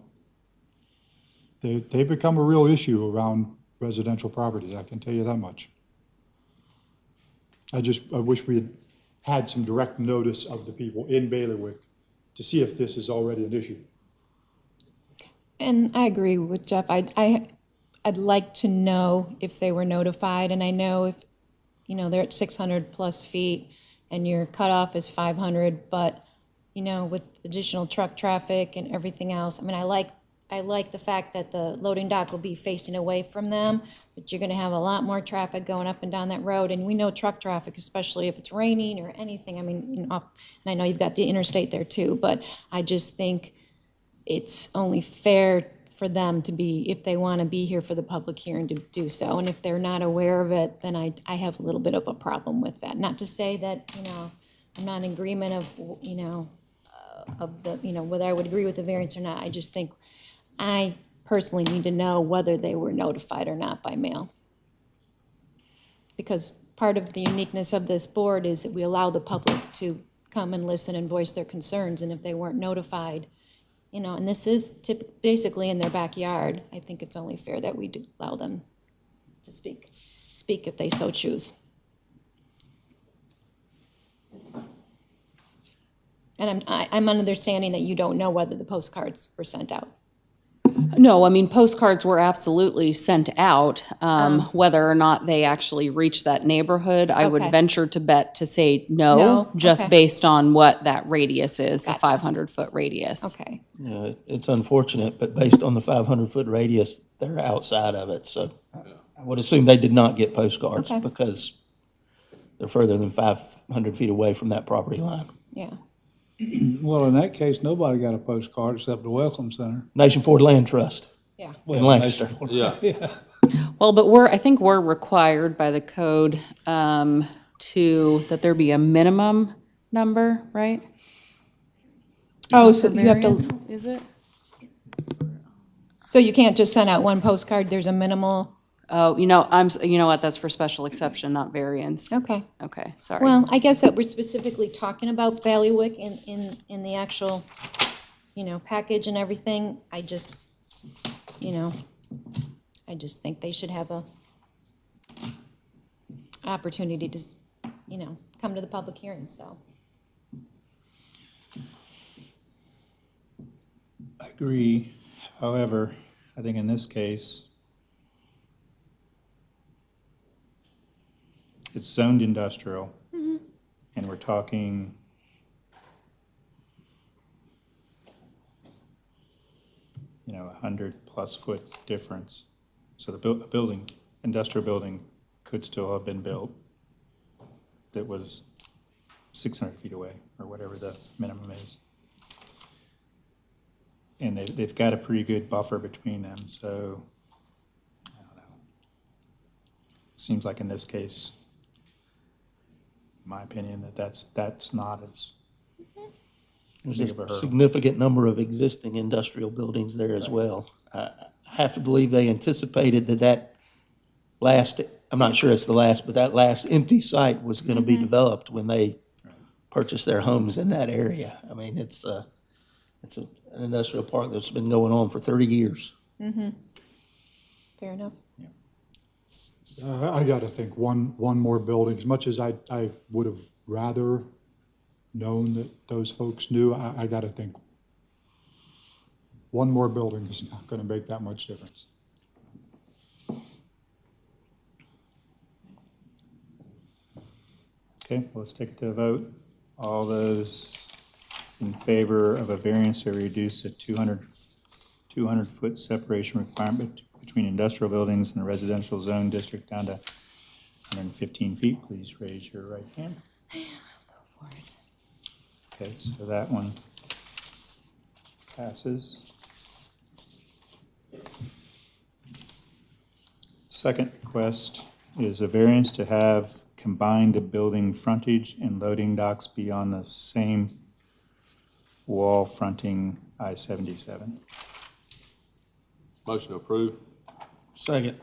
[SPEAKER 7] they become a real issue around residential properties, I can tell you that much. I wish we had some direct notice of the people in Bailiwick to see if this is already an issue.
[SPEAKER 6] And I agree with Jeff. I'd like to know if they were notified, and I know if, they're at 600 plus feet and your cutoff is 500, but, with additional truck traffic and everything else, I I like the fact that the loading dock will be facing away from them, but you're gonna have a lot more traffic going up and down that road, and we know truck traffic, especially if it's raining or anything, I mean, you know, and I know you've got the interstate there too, but I just think it's only fair for them to be, if they wanna be here for the public hearing, to do so, and if they're not aware of it, then I have a little bit of a problem with that. Not to say that, you know, I'm not in agreement of, you know, of the, you know, whether I would agree with the variance or not, I just think I personally need to know whether they were notified or not by mail. Because part of the uniqueness of this board is that we allow the public to come and listen and voice their concerns, and if they weren't notified, you know, and this is basically in their backyard, I think it's only fair that we do allow them to speak if they so choose. And I'm understanding that you don't know whether the postcards were sent out.
[SPEAKER 5] No, I mean, postcards were absolutely sent out. Whether or not they actually reached that neighborhood, I would
[SPEAKER 6] Okay.
[SPEAKER 5] venture to bet to say no,
[SPEAKER 6] No?
[SPEAKER 5] just
[SPEAKER 6] Okay.
[SPEAKER 5] based on what that radius is, the
[SPEAKER 6] Gotcha.
[SPEAKER 5] 500-foot radius.
[SPEAKER 6] Okay,
[SPEAKER 9] It's unfortunate, but based on the 500-foot radius, they're outside of it, so I would assume they did not get postcards
[SPEAKER 6] Okay.
[SPEAKER 9] because they're further than 500 feet away from that property line.
[SPEAKER 6] yeah.
[SPEAKER 10] Well, in that case, nobody got a postcard except the Welcome Center.
[SPEAKER 9] Nation Ford Land Trust
[SPEAKER 6] Yeah.
[SPEAKER 9] in Lancaster.
[SPEAKER 8] Yeah.
[SPEAKER 5] Well, but I think we're required by the code that there be a minimum number, right?
[SPEAKER 6] Oh, so you have
[SPEAKER 5] Variance,
[SPEAKER 6] to,
[SPEAKER 5] is it?
[SPEAKER 6] so you can't just send out one postcard, there's a minimal,
[SPEAKER 5] Oh, you know what, that's for special exception, not variance.
[SPEAKER 6] okay.
[SPEAKER 5] Okay, sorry.
[SPEAKER 6] Well, I guess that we're specifically talking about bailiwick in the actual, you know, package and everything. I just, you know, I just think they should have a opportunity to, you know, come to the public hearing, so.
[SPEAKER 4] I agree. However, I think in this case, it's zoned industrial, and we're talking you know, 100+ foot difference. So the industrial building could still have been built that was 600 feet away, or whatever the minimum is. And they've got a pretty good buffer between them, so I don't know. Seems like in this case, in my opinion, that's not as
[SPEAKER 9] There's
[SPEAKER 4] big of a
[SPEAKER 9] a
[SPEAKER 4] hurdle.
[SPEAKER 9] significant number of existing industrial buildings there as well. I have to believe they anticipated that last, I'm not sure it's the last, but that last empty site was going to be developed when they purchased their homes in that area. I mean, it's an industrial park that's been going on for 30 years.
[SPEAKER 6] Fair enough.
[SPEAKER 7] I gotta think one more building, as much as I would have rather known that those folks knew, I gotta think one more building is not gonna make that much difference.
[SPEAKER 4] Okay, well, let's take it to a vote. All those in favor of a variance to reduce a 200-foot separation requirement between industrial buildings in the residential zone district down to 115 feet, please raise your right hand. Okay, so that one passes. Second request is a variance to have combined building frontage and loading docks be on the same wall fronting I-77.
[SPEAKER 8] Motion to approve.
[SPEAKER 9] Second.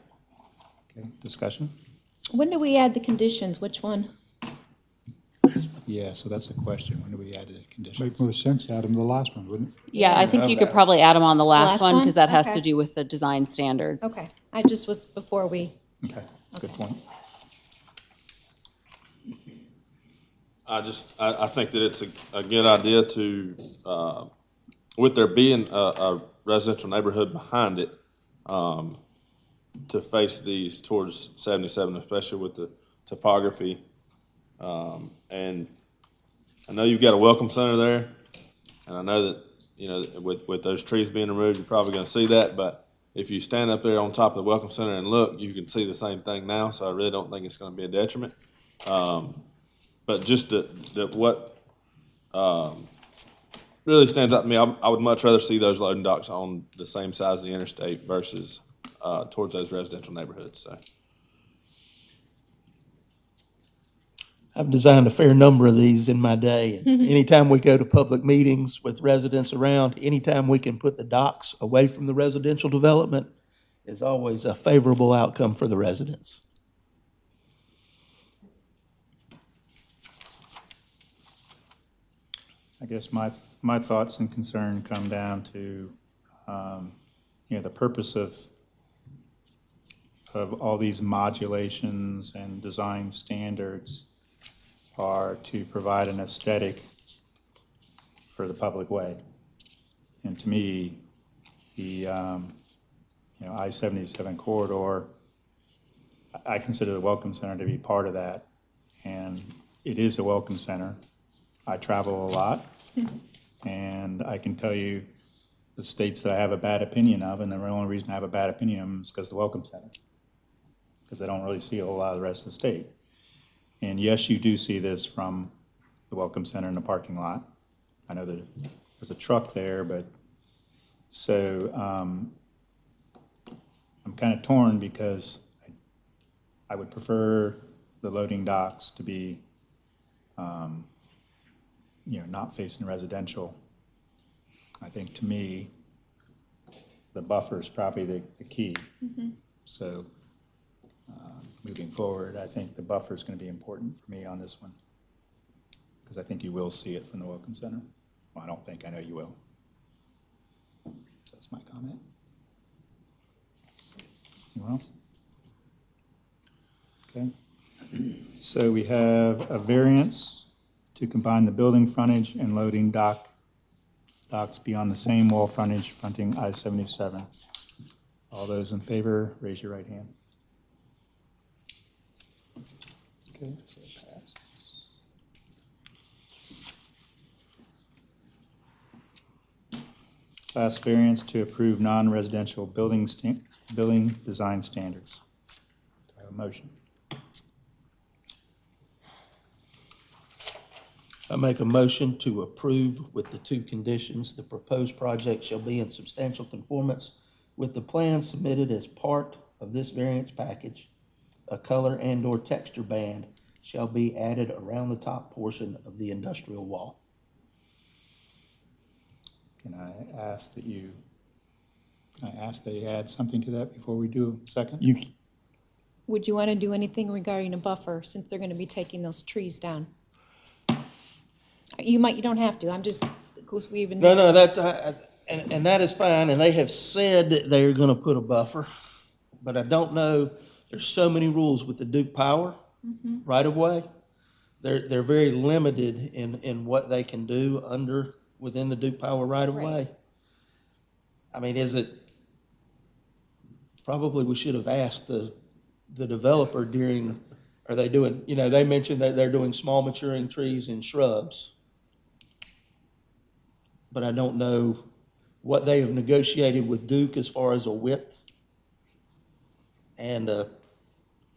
[SPEAKER 4] Okay, discussion?
[SPEAKER 6] When do we add the conditions? Which one?
[SPEAKER 4] Yeah, so that's a question. When do we add the conditions?
[SPEAKER 7] Make most sense to add them to the last one, wouldn't it?
[SPEAKER 5] Yeah, I think you could probably add them on the last
[SPEAKER 6] Last
[SPEAKER 5] one,
[SPEAKER 6] one?
[SPEAKER 5] because that has
[SPEAKER 6] Okay.
[SPEAKER 5] to do with the design standards.
[SPEAKER 6] Okay, I just was before we,
[SPEAKER 4] Okay, good point.
[SPEAKER 8] I think that it's a good idea to, with there being a residential neighborhood behind it, to face these towards 77, especially with the topography. And I know you've got a welcome center there, and I know that you know, with those trees being removed, you're probably gonna see that, but if you stand up there on top of the Welcome Center and look, you can see the same thing now, so I really don't think it's gonna be a detriment. But just what really stands out to me, I would much rather see those loading docks on the same side as the interstate versus towards those residential neighborhoods, so.
[SPEAKER 9] I've designed a fair number of these in my day. And anytime we go to public meetings with residents around, anytime we can put the docks away from the residential development is always a favorable outcome for the residents.
[SPEAKER 4] I guess my thoughts and concern come down to, you know, the purpose of all these modulations and design standards are to provide an aesthetic for the public way. And to me, the, you know, I-77 corridor, I consider the Welcome Center to be part of that. And it is a Welcome Center. I travel a lot, and I can tell you the states that I have a bad opinion of, and the only reason I have a bad opinion of them is because of the Welcome Center, because I don't really see a whole lot of the rest of the state. And yes, you do see this from the Welcome Center in the parking lot. I know that there's a truck there, but so I'm kind of torn because I would prefer the loading docks to be, you know, not facing residential. I think to me, the buffer is probably the key. So moving forward, I think the buffer is going to be important for me on this one, because I think you will see it from the Welcome Center. Well, I don't think, I know you will. That's my comment. Anyone else? Okay. So we have a variance to combine the building frontage and loading docks beyond the same wall frontage fronting I-77. All those in favor, raise your right hand. Okay, so it passes. Class variance to approve non-residential building design standards. Do I have a motion?
[SPEAKER 9] I make a motion to approve with the two conditions. The proposed project shall be in substantial conformance with the plan submitted as part of this variance package. A color and/or texture band shall be added around the top portion of the industrial wall.
[SPEAKER 4] Can I ask that you add something to that before we do a second?
[SPEAKER 6] Would you want to do anything regarding a buffer, since they're going to be taking those trees down? You don't have to, I'm just, of course, we even.
[SPEAKER 9] No, and that is fine, and they have said that they're gonna put a buffer, but I don't know, there's so many rules with the Duke Power right of way. They're very limited in what they can do within the Duke Power right of way. I mean, probably we should have asked the developer are they doing, you know, they mentioned that they're doing small maturing trees and shrubs. But I don't know what they have negotiated with Duke as far as a width and a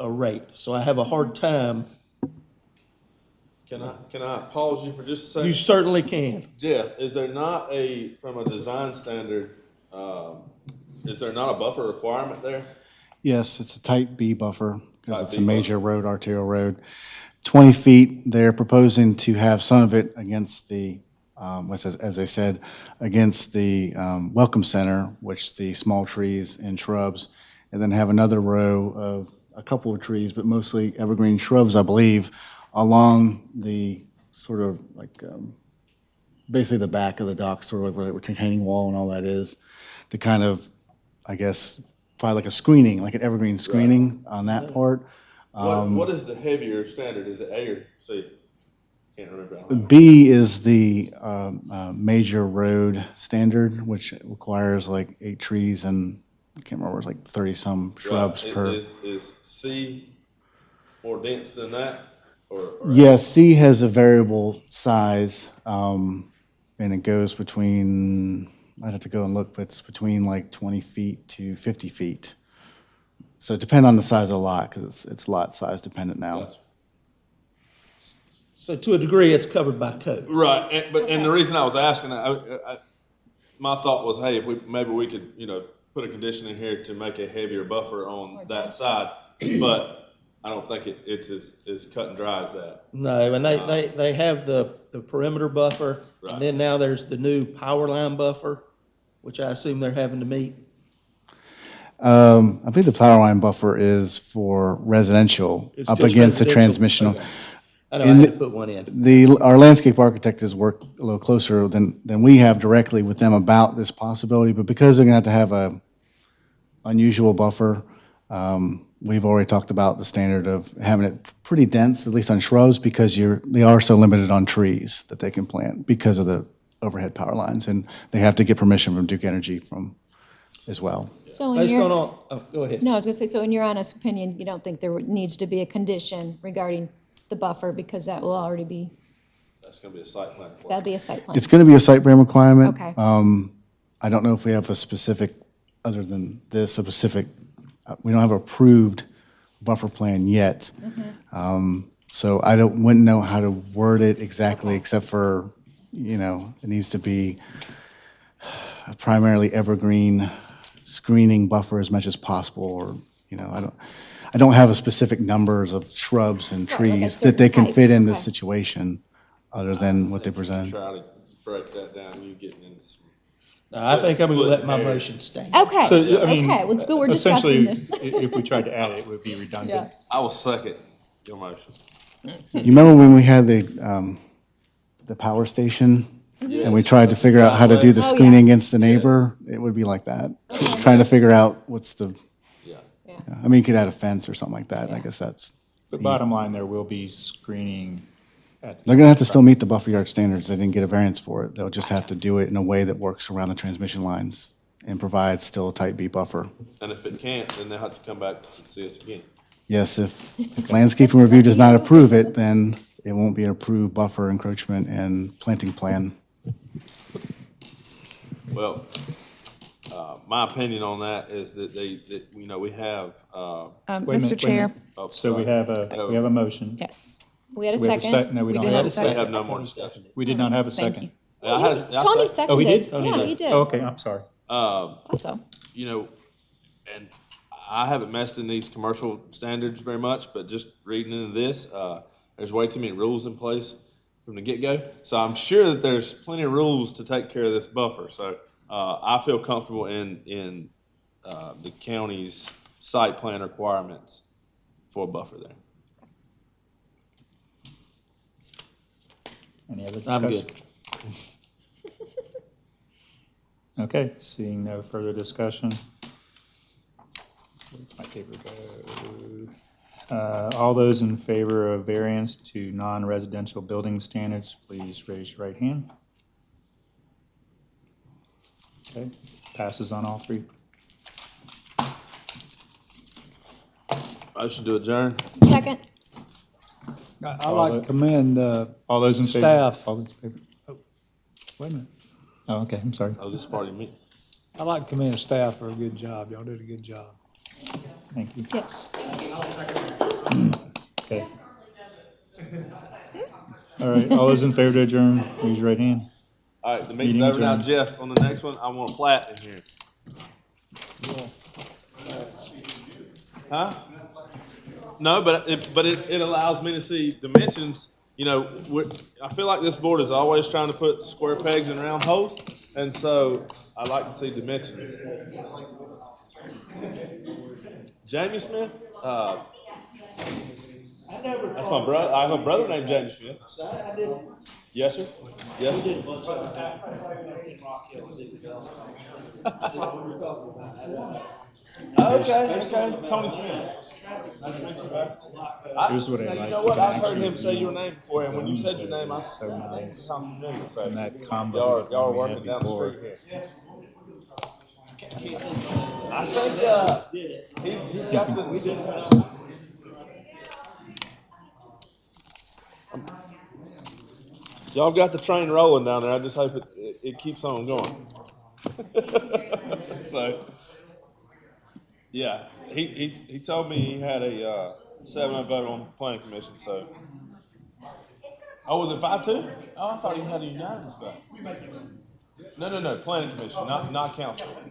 [SPEAKER 9] rate. So I have a hard time.
[SPEAKER 8] Can I pause you for just a second?
[SPEAKER 9] You certainly can.
[SPEAKER 8] Jeff, is there not from a design standard, is there not a buffer requirement there?
[SPEAKER 11] Yes, it's a type B buffer because
[SPEAKER 8] Type
[SPEAKER 11] it's
[SPEAKER 8] B
[SPEAKER 11] a major road, arterial road. 20 feet, they're proposing to have some of it against the, which is, as I said, against the Welcome Center, which the small trees and shrubs, and then have another row of a couple of trees, but mostly evergreen shrubs, I believe, along the sort of like, basically the back of the dock, sort of where the retaining wall and all that is, to kind of, I guess, probably like a screening, like an evergreen screening on that part.
[SPEAKER 8] What is the heavier standard? Is it A or C? Can't remember.
[SPEAKER 11] B is the major road standard, which requires like 8 trees and I can't remember, it's like 30-some shrubs
[SPEAKER 8] Right.
[SPEAKER 11] per.
[SPEAKER 8] Is C more dense than that? Or
[SPEAKER 11] Yeah, C has a variable size. and it goes between, I'd have to go and look, but it's between like 20 feet to 50 feet. So it depends on the size of the lot, because it's lot size dependent now.
[SPEAKER 8] Gotcha.
[SPEAKER 9] So to a degree, it's covered by code.
[SPEAKER 8] Right, and the reason I was asking, my thought was, hey, if maybe we could, put a condition in here to make a heavier buffer on that side, but I don't think it's as cut and dry as that.
[SPEAKER 9] No, and they have the perimeter buffer,
[SPEAKER 8] Right.
[SPEAKER 9] and then now there's the new power line buffer, which I assume they're having to meet.
[SPEAKER 11] I believe the power line buffer is for residential,
[SPEAKER 9] It's
[SPEAKER 11] up
[SPEAKER 9] just
[SPEAKER 11] against the
[SPEAKER 9] residential?
[SPEAKER 11] transmission.
[SPEAKER 9] Okay. I know, I had to put one in.
[SPEAKER 11] Our landscape architect has worked a little closer than we have directly with them about this possibility, but because they're gonna have a unusual buffer, we've already talked about the standard of having it pretty dense, at least on shrubs, because they are so limited on trees that they can plant because of the overhead power lines, and they have to get permission from Duke Energy as well.
[SPEAKER 6] So in
[SPEAKER 9] Based on
[SPEAKER 6] your,
[SPEAKER 9] all, oh, go ahead.
[SPEAKER 6] no, I was gonna say, so in your honest opinion, you don't think there needs to be a condition regarding the buffer because that will already be,
[SPEAKER 8] That's gonna be a site plan.
[SPEAKER 6] that'll be a site plan?
[SPEAKER 11] It's gonna be a site plan requirement.
[SPEAKER 6] Okay.
[SPEAKER 11] I don't know if we have a specific, other than this, we don't have approved buffer plan yet. So I wouldn't know how to word it exactly, except for, it needs to be a primarily evergreen screening buffer as much as possible, or, I don't have a specific numbers of shrubs and
[SPEAKER 6] Right, like a
[SPEAKER 11] trees that they
[SPEAKER 6] certain
[SPEAKER 11] can
[SPEAKER 6] type,
[SPEAKER 11] fit in this
[SPEAKER 6] okay.
[SPEAKER 11] situation, other than what they present.
[SPEAKER 8] Try to break that down, you getting into some.
[SPEAKER 9] I think I'm gonna let my motion stand.
[SPEAKER 6] Okay,
[SPEAKER 4] So, I mean,
[SPEAKER 6] okay, well, it's good we're discussing
[SPEAKER 4] essentially,
[SPEAKER 6] this.
[SPEAKER 4] if we tried to add it, it would be redundant.
[SPEAKER 6] Yeah.
[SPEAKER 8] I will second your motion.
[SPEAKER 11] You remember when we had the power station? And we tried to figure out how to do the
[SPEAKER 6] Oh, yeah.
[SPEAKER 11] screening against the neighbor? It would be like that. Just trying to figure out what's the,
[SPEAKER 8] Yeah.
[SPEAKER 11] I mean, you could add a fence or something like that. I guess that's,
[SPEAKER 4] But bottom line, there will be screening at the.
[SPEAKER 11] they're gonna have to still meet the buffer yard standards. They didn't get a variance for it. They'll just have to do it in a way that works around the transmission lines and provides still a type B buffer.
[SPEAKER 8] And if it can't, then they'll have to come back and see us again.
[SPEAKER 11] Yes, if landscaping review does not approve it, then it won't be an approved buffer encroachment and planting plan.
[SPEAKER 8] Well, my opinion on that is that we have,
[SPEAKER 4] Wait a minute,
[SPEAKER 5] Mr.
[SPEAKER 4] wait a
[SPEAKER 5] Chair?
[SPEAKER 4] minute.
[SPEAKER 8] oh,
[SPEAKER 4] So we
[SPEAKER 8] sorry.
[SPEAKER 4] have a motion.
[SPEAKER 5] Yes.
[SPEAKER 6] We had a
[SPEAKER 4] We have a
[SPEAKER 6] second.
[SPEAKER 4] no, we don't
[SPEAKER 5] did
[SPEAKER 4] have
[SPEAKER 5] have
[SPEAKER 4] a
[SPEAKER 5] a second.
[SPEAKER 8] We
[SPEAKER 4] second.
[SPEAKER 8] have no more discussion.
[SPEAKER 4] We did not have a
[SPEAKER 5] Thank
[SPEAKER 4] second.
[SPEAKER 5] you.
[SPEAKER 6] Tony seconded.
[SPEAKER 4] Oh, he did?
[SPEAKER 6] Yeah, he did.
[SPEAKER 4] Oh, okay, I'm sorry.
[SPEAKER 6] Thought so.
[SPEAKER 8] And I haven't messed in these commercial standards very much, but just reading into this, there's way too many rules in place from the get-go. So I'm sure that there's plenty of rules to take care of this buffer. So I feel comfortable in the county's site plan requirements for a buffer there.
[SPEAKER 4] Any other
[SPEAKER 9] I'm
[SPEAKER 4] discussion?
[SPEAKER 9] good.
[SPEAKER 4] Okay, seeing no further discussion. Where'd my paper go? All those in favor of variance to non-residential building standards, please raise your right hand. Okay, passes on all three.
[SPEAKER 8] Motion to adjourn.
[SPEAKER 6] Second.
[SPEAKER 10] I like to commend,
[SPEAKER 4] All those in favor?
[SPEAKER 10] Staff.
[SPEAKER 4] All those in favor?
[SPEAKER 10] wait a minute,
[SPEAKER 4] Oh, okay, I'm sorry.
[SPEAKER 8] Oh, this is part of me.
[SPEAKER 10] I like to commend staff for a good job. Y'all did a good job.
[SPEAKER 4] Thank you.
[SPEAKER 6] Yes.
[SPEAKER 4] Okay. All right, all those in favor to adjourn, raise your right hand.
[SPEAKER 8] All right, the meeting's
[SPEAKER 4] Meeting
[SPEAKER 8] over now.
[SPEAKER 4] adjourned.
[SPEAKER 8] Jeff, on the next one, I want a plat in here. Huh? No, but it allows me to see dimensions. I feel like this board is always trying to put square pegs in round holes, and so I like to see dimensions. Jamie Smith? That's my brother. I have a brother named Jamie Smith. Yes, sir. Yes, sir. Okay. Tony Smith. Nice to meet you, man.
[SPEAKER 4] Here's what I
[SPEAKER 8] Now,
[SPEAKER 4] like.
[SPEAKER 8] you know what?
[SPEAKER 4] You can
[SPEAKER 8] I've heard him
[SPEAKER 4] actually
[SPEAKER 8] say your name before, and when you said your name, I
[SPEAKER 4] So nice.
[SPEAKER 8] sound familiar. So
[SPEAKER 4] And that combo
[SPEAKER 8] y'all are
[SPEAKER 4] we had
[SPEAKER 8] working down the
[SPEAKER 4] before.
[SPEAKER 8] street here. I think he's got the. Y'all got the train rolling down there. I just hope it keeps on going. So, yeah, he told me he had a 7-0 vote on the planning commission. So, oh, was it 5-2? Oh, I thought he had a unanimous vote. No, planning commission, not council.